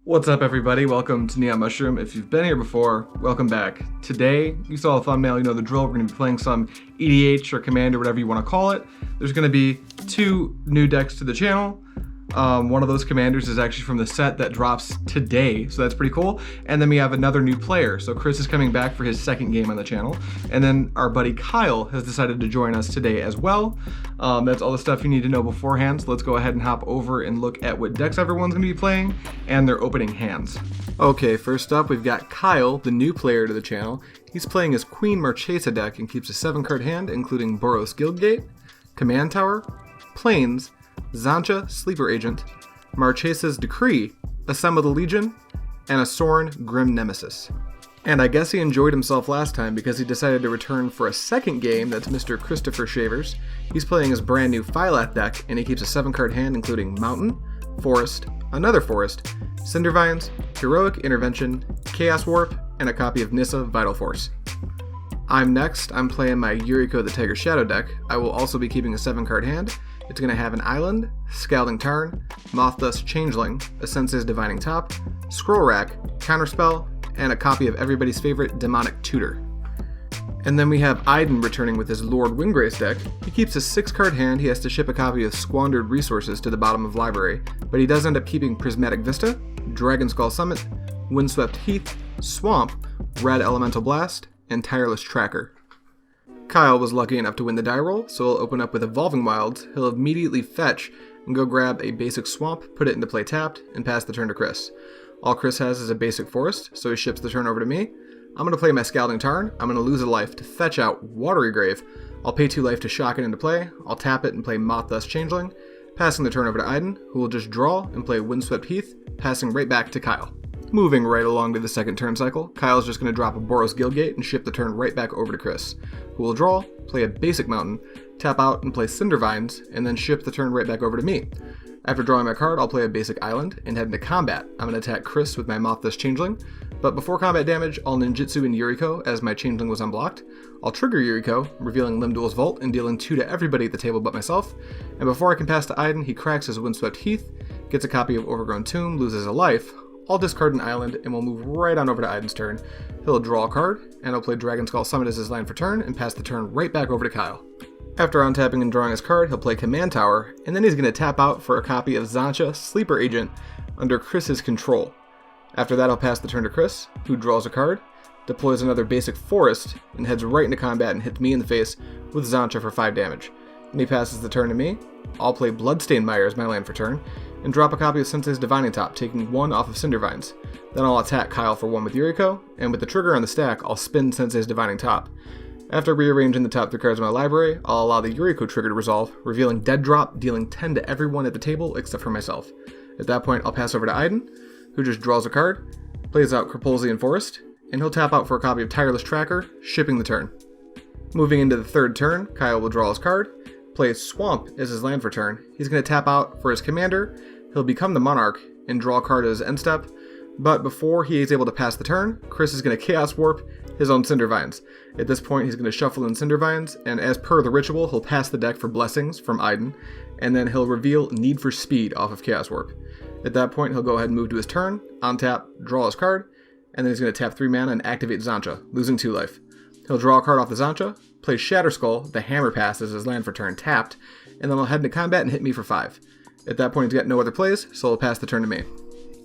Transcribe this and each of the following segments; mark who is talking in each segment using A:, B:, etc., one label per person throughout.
A: What's up, everybody? Welcome to Neon Mushroom. If you've been here before, welcome back. Today, you saw the thumbnail, you know the drill. We're going to be playing some EDH or Commander, whatever you want to call it. There's going to be two new decks to the channel. One of those commanders is actually from the set that drops today, so that's pretty cool. And then we have another new player. So Chris is coming back for his second game on the channel. And then our buddy Kyle has decided to join us today as well. That's all the stuff you need to know beforehand. So let's go ahead and hop over and look at what decks everyone's going to be playing and their opening hands. Okay, first up we've got Kyle, the new player to the channel. He's playing his Queen Marchesa deck and keeps a 7-card hand, including Boros Guildgate, Command Tower, Plains, Zancha, Sleeper Agent, Marchesa's Decree, Assemble the Legion, and a Sorin, Grim Nemesis. And I guess he enjoyed himself last time because he decided to return for a second game. That's Mr. Christopher Shavers. He's playing his brand new Phylath deck, and he keeps a 7-card hand including Mountain, Forest, another Forest, Cindervines, Heroic Intervention, Chaos Warp, and a copy of Nissa Vital Force. I'm next. I'm playing my Yuriko the Tiger Shadow deck. I will also be keeping a 7-card hand. It's going to have an Island, Scalding Tarn, Mothdust Changeling, a Sensei's Divining Top, Scroll Rack, Counterspell, and a copy of everybody's favorite Demonic Tutor. And then we have Iden returning with his Lord Windgrace deck. He keeps a 6-card hand. He has to ship a copy of Squandered Resources to the bottom of library, but he does end up keeping Prismatic Vista, Dragon Skull Summit, Windswept Heath, Swamp, Red Elemental Blast, and Tireless Tracker. Kyle was lucky enough to win the die roll, so he'll open up with Evolving Wilds. He'll immediately fetch and go grab a basic swamp, put it into play tapped, and pass the turn to Chris. All Chris has is a basic forest, so he ships the turn over to me. I'm going to play my Scalding Tarn. I'm going to lose a life to fetch out Watery Grave. I'll pay 2 life to shock it into play. I'll tap it and play Mothdust Changeling, passing the turn over to Iden, who will just draw and play Windswept Heath, passing right back to Kyle. Moving right along to the second turn cycle, Kyle's just going to drop a Boros Guildgate and ship the turn right back over to Chris, who will draw, play a basic mountain, tap out and play Cindervines, and then ship the turn right back over to me. After drawing my card, I'll play a basic island and head into combat. I'm going to attack Chris with my Mothdust Changeling, but before combat damage, I'll ninjutsu in Yuriko as my Changeling was unblocked. I'll trigger Yuriko, revealing Limduel's Vault and dealing 2 to everybody at the table but myself, and before I can pass to Iden, he cracks his Windswept Heath, gets a copy of Overgrown Tomb, loses a life. I'll discard an island, and we'll move right on over to Iden's turn. He'll draw a card, and I'll play Dragon Skull Summit as his land for turn, and pass the turn right back over to Kyle. After untapping and drawing his card, he'll play Command Tower, and then he's going to tap out for a copy of Zancha, Sleeper Agent, under Chris's control. After that, I'll pass the turn to Chris, who draws a card, deploys another basic forest, and heads right into combat and hits me in the face with Zancha for 5 damage. And he passes the turn to me. I'll play Bloodstained Mire as my land for turn, and drop a copy of Sensei's Divining Top, taking 1 off of Cindervines. Then I'll attack Kyle for 1 with Yuriko, and with the trigger on the stack, I'll spin Sensei's Divining Top. After rearranging the top 3 cards of my library, I'll allow the Yuriko trigger to resolve, revealing Dead Drop, dealing 10 to everyone at the table except for myself. At that point, I'll pass over to Iden, who just draws a card, plays out Crepulsian Forest, and he'll tap out for a copy of Tireless Tracker, shipping the turn. Moving into the third turn, Kyle will draw his card, plays Swamp as his land for turn. He's going to tap out for his commander. He'll become the Monarch and draw a card as his end step, but before he is able to pass the turn, Chris is going to Chaos Warp his own Cindervines. At this point, he's going to shuffle in Cindervines, and as per the ritual, he'll pass the deck for Blessings from Iden, and then he'll reveal Need for Speed off of Chaos Warp. At that point, he'll go ahead and move to his turn, untap, draw his card, and then he's going to tap 3 mana and activate Zancha, losing 2 life. He'll draw a card off the Zancha, play Shatterskull, the Hammer Pass as his land for turn tapped, and then he'll head into combat and hit me for 5. At that point, he's got no other plays, so he'll pass the turn to me.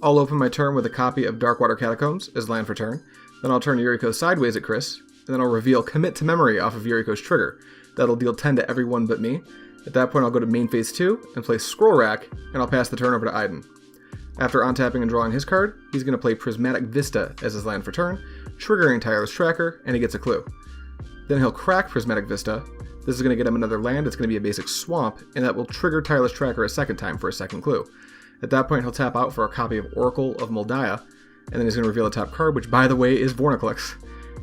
A: I'll open my turn with a copy of Darkwater Catacombs as land for turn, then I'll turn Yuriko sideways at Chris, and then I'll reveal Commit to Memory off of Yuriko's trigger. That'll deal 10 to everyone but me. At that point, I'll go to main phase 2 and play Scroll Rack, and I'll pass the turn over to Iden. After untapping and drawing his card, he's going to play Prismatic Vista as his land for turn, triggering Tireless Tracker, and he gets a clue. Then he'll crack Prismatic Vista. This is going to get him another land. It's going to be a basic swamp, and that will trigger Tireless Tracker a second time for a second clue. At that point, he'll tap out for a copy of Oracle of Moldiah, and then he's going to reveal a top card, which, by the way, is Vorniclix.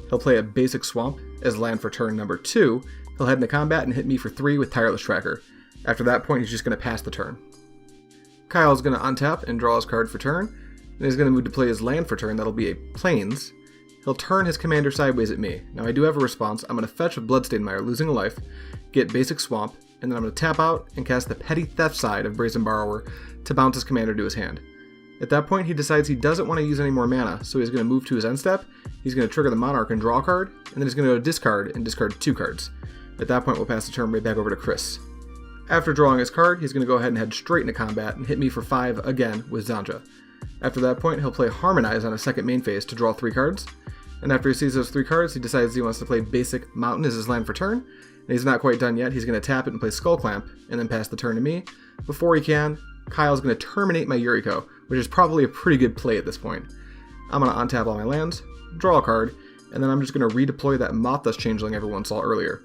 A: He'll play a basic swamp as land for turn number 2. He'll head into combat and hit me for 3 with Tireless Tracker. After that point, he's just going to pass the turn. Kyle's going to untap and draw his card for turn, and he's going to move to play his land for turn. That'll be a Plains. He'll turn his commander sideways at me. Now I do have a response. I'm going to fetch with Bloodstained Mire, losing a life, get basic swamp, and then I'm going to tap out and cast the Petty Theft side of Brazen Borrower to bounce his commander to his hand. At that point, he decides he doesn't want to use any more mana, so he's going to move to his end step, he's going to trigger the Monarch and draw a card, and then he's going to go to discard and discard 2 cards. At that point, we'll pass the turn right back over to Chris. After drawing his card, he's going to go ahead and head straight into combat and hit me for 5 again with Zanja. After that point, he'll play Harmonize on a second main phase to draw 3 cards, and after he sees those 3 cards, he decides he wants to play Basic Mountain as his land for turn, and he's not quite done yet. He's going to tap it and play Skull Clamp, and then pass the turn to me. Before he can, Kyle's going to terminate my Yuriko, which is probably a pretty good play at this point. I'm going to untap all my lands, draw a card, and then I'm just going to redeploy that Mothus Changeling everyone saw earlier.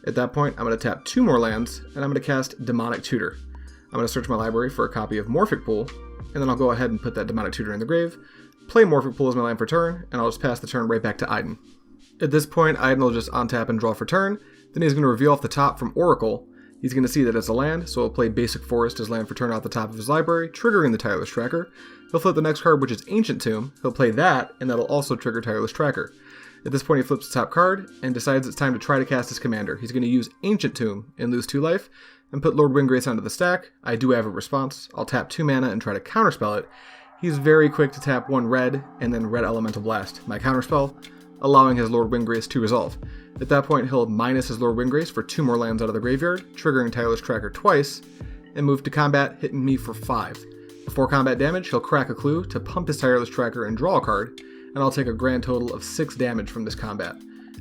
A: At that point, I'm going to tap 2 more lands, and I'm going to cast Demonic Tutor. I'm going to search my library for a copy of Morphic Pool, and then I'll go ahead and put that Demonic Tutor in the grave, play Morphic Pool as my land for turn, and I'll just pass the turn right back to Aiden. At this point, Aiden will just untap and draw for turn, then he's going to reveal off the top from Oracle. He's going to see that it's a land, so he'll play Basic Forest as land for turn off the top of his library, triggering the Tireless Tracker. He'll flip the next card, which is Ancient Tomb. He'll play that, and that'll also trigger Tireless Tracker. At this point, he flips the top card, and decides it's time to try to cast his commander. He's going to use Ancient Tomb and lose 2 life, and put Lord Windgrace onto the stack. I do have a response. I'll tap 2 mana and try to counterspell it. He's very quick to tap 1 red, and then Red Elemental Blast, my counterspell, allowing his Lord Windgrace to resolve. At that point, he'll minus his Lord Windgrace for 2 more lands out of the graveyard, triggering Tireless Tracker twice, and move to combat, hitting me for 5. Before combat damage, he'll crack a clue to pump his Tireless Tracker and draw a card, and I'll take a grand total of 6 damage from this combat.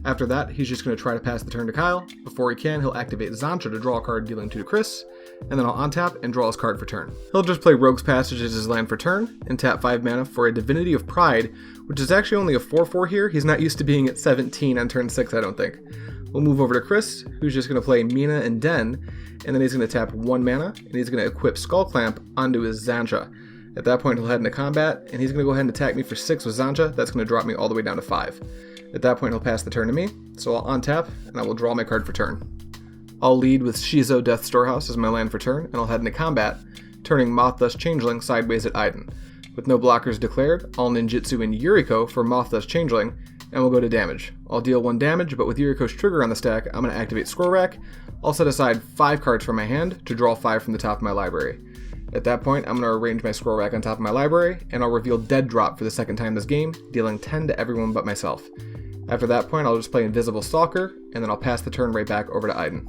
A: After that, he's just going to try to pass the turn to Kyle. Before he can, he'll activate Zanja to draw a card, dealing 2 to Chris, and then I'll untap and draw his card for turn. He'll just play Rogue's Passage as his land for turn, and tap 5 mana for a Divinity of Pride, which is actually only a 4/4 here. He's not used to being at 17 on turn 6, I don't think. We'll move over to Chris, who's just going to play Mina and Den, and then he's going to tap 1 mana, and he's going to equip Skull Clamp onto his Zanja. At that point, he'll head into combat, and he's going to go ahead and attack me for 6 with Zanja. That's going to drop me all the way down to 5. At that point, he'll pass the turn to me, so I'll untap, and I will draw my card for turn. I'll lead with Shizo Death Storehouse as my land for turn, and I'll head into combat, turning Mothus Changeling sideways at Aiden. With no blockers declared, I'll ninjutsu in Yuriko for Mothus Changeling, and we'll go to damage. I'll deal 1 damage, but with Yuriko's trigger on the stack, I'm going to activate Scroll Rack. I'll set aside 5 cards from my hand to draw 5 from the top of my library. At that point, I'm going to arrange my Scroll Rack on top of my library, and I'll reveal Dead Drop for the 2nd time this game, dealing 10 to everyone but myself. After that point, I'll just play Invisible Stalker, and then I'll pass the turn right back over to Aiden.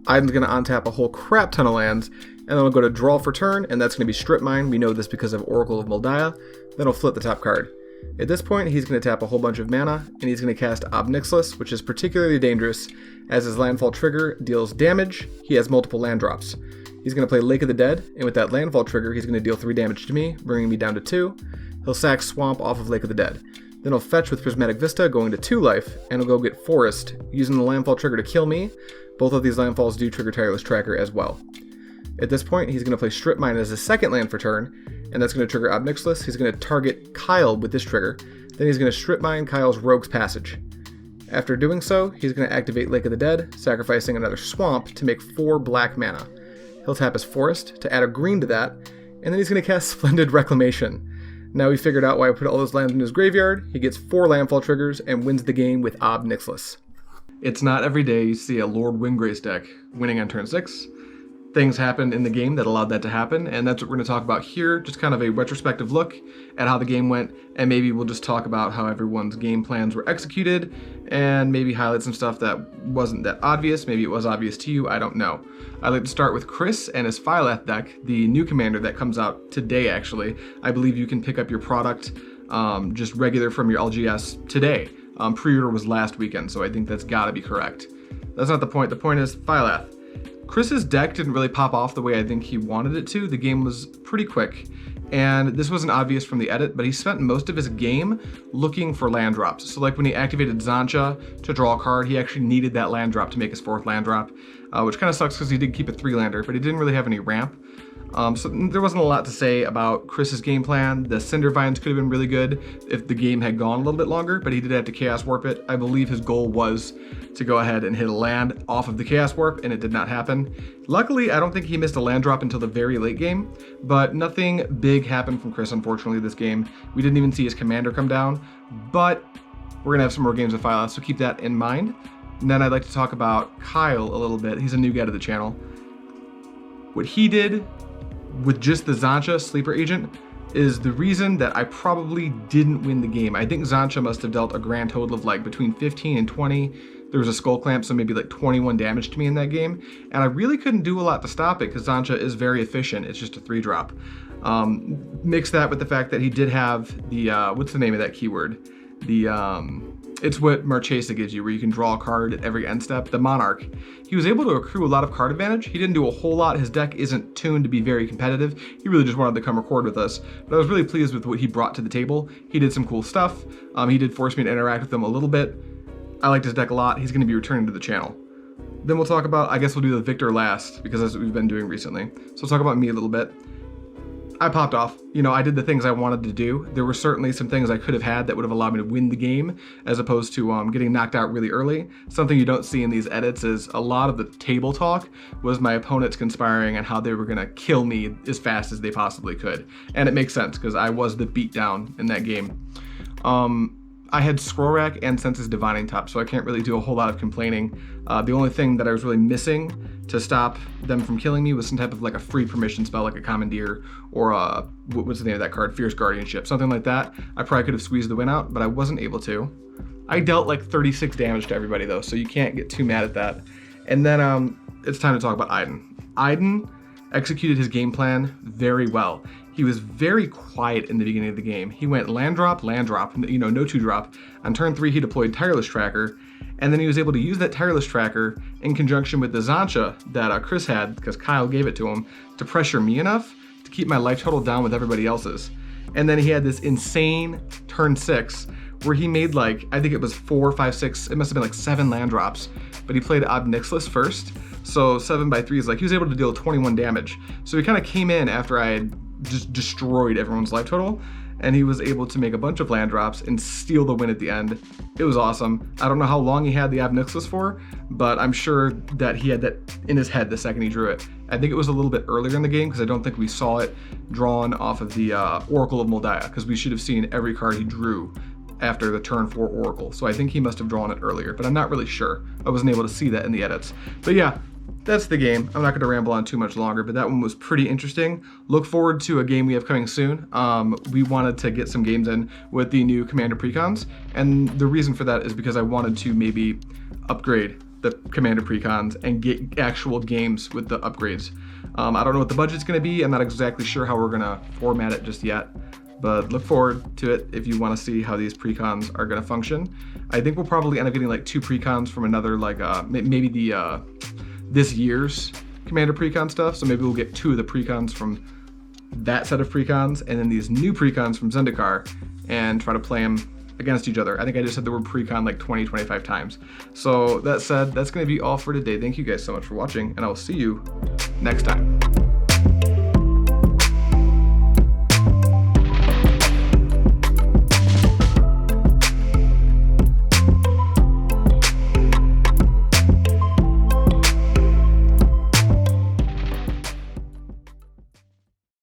A: Aiden's going to untap a whole crap ton of lands, and then I'll go to draw for turn, and that's going to be Strip Mine. We know this because of Oracle of Moldiah. Then I'll flip the top card. At this point, he's going to tap a whole bunch of mana, and he's going to cast Ob Nixilis, which is particularly dangerous, as his landfall trigger deals damage. He has multiple land drops. He's going to play Lake of the Dead, and with that landfall trigger, he's going to deal 3 damage to me, bringing me down to 2. He'll sack Swamp off of Lake of the Dead. Then he'll fetch with Prismatic Vista, going to 2 life, and he'll go get Forest, using the landfall trigger to kill me. Both of these landfalls do trigger Tireless Tracker as well. At this point, he's going to play Strip Mine as his 2nd land for turn, and that's going to trigger Ob Nixilis. He's going to target Kyle with this trigger. Then he's going to Strip Mine Kyle's Rogue's Passage. After doing so, he's going to activate Lake of the Dead, sacrificing another Swamp to make 4 black mana. He'll tap his Forest to add a green to that, and then he's going to cast Splendid Reclamation. Now we figured out why I put all those lands in his graveyard. He gets 4 landfall triggers and wins the game with Ob Nixilis. It's not every day you see a Lord Windgrace deck winning on turn 6. Things happened in the game that allowed that to happen, and that's what we're going to talk about here. Just kind of a retrospective look at how the game went, and maybe we'll just talk about how everyone's game plans were executed, and maybe highlight some stuff that wasn't that obvious. Maybe it was obvious to you, I don't know. I'd like to start with Chris and his Phylath deck, the new commander that comes out today, actually. I believe you can pick up your product just regular from your LGS today. Pre-order was last weekend, so I think that's got to be correct. That's not the point. The point is Phylath. Chris's deck didn't really pop off the way I think he wanted it to. The game was pretty quick, and this wasn't obvious from the edit, but he spent most of his game looking for land drops. So like when he activated Zanja to draw a card, he actually needed that land drop to make his 4th land drop, which kind of sucks because he did keep a 3-lander, but he didn't really have any ramp. So there wasn't a lot to say about Chris's game plan. The Cinder Vines could have been really good if the game had gone a little bit longer, but he did have to Chaos Warp it. I believe his goal was to go ahead and hit a land off of the Chaos Warp, and it did not happen. Luckily, I don't think he missed a land drop until the very late game, but nothing big happened from Chris, unfortunately, this game. We didn't even see his commander come down, but we're going to have some more games with Phylath, so keep that in mind. And then I'd like to talk about Kyle a little bit. He's a new guy to the channel. What he did with just the Zanja Sleeper Agent is the reason that I probably didn't win the game. I think Zantja must have dealt a grand total of like between 15 and 20. There was a skull clamp, so maybe like 21 damage to me in that game. And I really couldn't do a lot to stop it because Zantja is very efficient. It's just a 3-drop. Mix that with the fact that he did have the, what's the name of that keyword? It's what Marchesa gives you, where you can draw a card at every end step, the Monarch. He was able to accrue a lot of card advantage. He didn't do a whole lot. His deck isn't tuned to be very competitive. He really just wanted to come record with us. But I was really pleased with what he brought to the table. He did some cool stuff. He did force me to interact with him a little bit. I liked his deck a lot. He's going to be returning to the channel. Then we'll talk about, I guess we'll do the victor last, because that's what we've been doing recently. So we'll talk about me a little bit. I popped off. You know, I did the things I wanted to do. There were certainly some things I could have had that would have allowed me to win the game, as opposed to getting knocked out really early. Something you don't see in these edits is a lot of the table talk was my opponents conspiring on how they were going to kill me as fast as they possibly could. And it makes sense, because I was the beatdown in that game. I had Scroll Rack and Senses Divining Top, so I can't really do a whole lot of complaining. The only thing that I was really missing to stop them from killing me was some type of like a free permission spell, like a Commandeer or what's the name of that card? Fierce Guardianship, something like that. I probably could have squeezed the win out, but I wasn't able to. I dealt like 36 damage to everybody though, so you can't get too mad at that. And then it's time to talk about Aiden. Aiden executed his game plan very well. He was very quiet in the beginning of the game. He went land drop, you know, no 2-drop. On turn 3, he deployed Tireless Tracker, and then he was able to use that Tireless Tracker in conjunction with the Zantja that Chris had, because Kyle gave it to him, to pressure me enough to keep my life total down with everybody else's. And then he had this insane turn 6, where he made like, I think it was 4, 5, 6, it must have been like 7 land drops, but he played Ob Nixilis first, so 7 by 3 is like, he was able to deal 21 damage. So he kind of came in after I had just destroyed everyone's life total, and he was able to make a bunch of land drops and steal the win at the end. It was awesome. I don't know how long he had the Ob Nixilis for, but I'm sure that he had that in his head the second he drew it. I think it was a little bit earlier in the game, because I don't think we saw it drawn off of the Oracle of Moldiah, because we should have seen every card he drew after the turn 4 Oracle. So I think he must have drawn it earlier, but I'm not really sure. I wasn't able to see that in the edits. But yeah, that's the game. I'm not going to ramble on too much longer, but that one was pretty interesting. Look forward to a game we have coming soon. We wanted to get some games in with the new Commander Precons, and the reason for that is because I wanted to maybe upgrade the Commander Precons and get actual games with the upgrades. I don't know what the budget's going to be. I'm not exactly sure how we're going to format it just yet, but look forward to it if you want to see how these precons are going to function. I think we'll probably end up getting like 2 precons from another, like maybe the this year's Commander Precon stuff, so maybe we'll get 2 of the precons from that set of precons, and then these new precons from Zendikar, and try to play them against each other. I think I just said the word precon like 20-25 times. So that said, that's going to be all for today. Thank you guys so much for watching, and I will see you next time.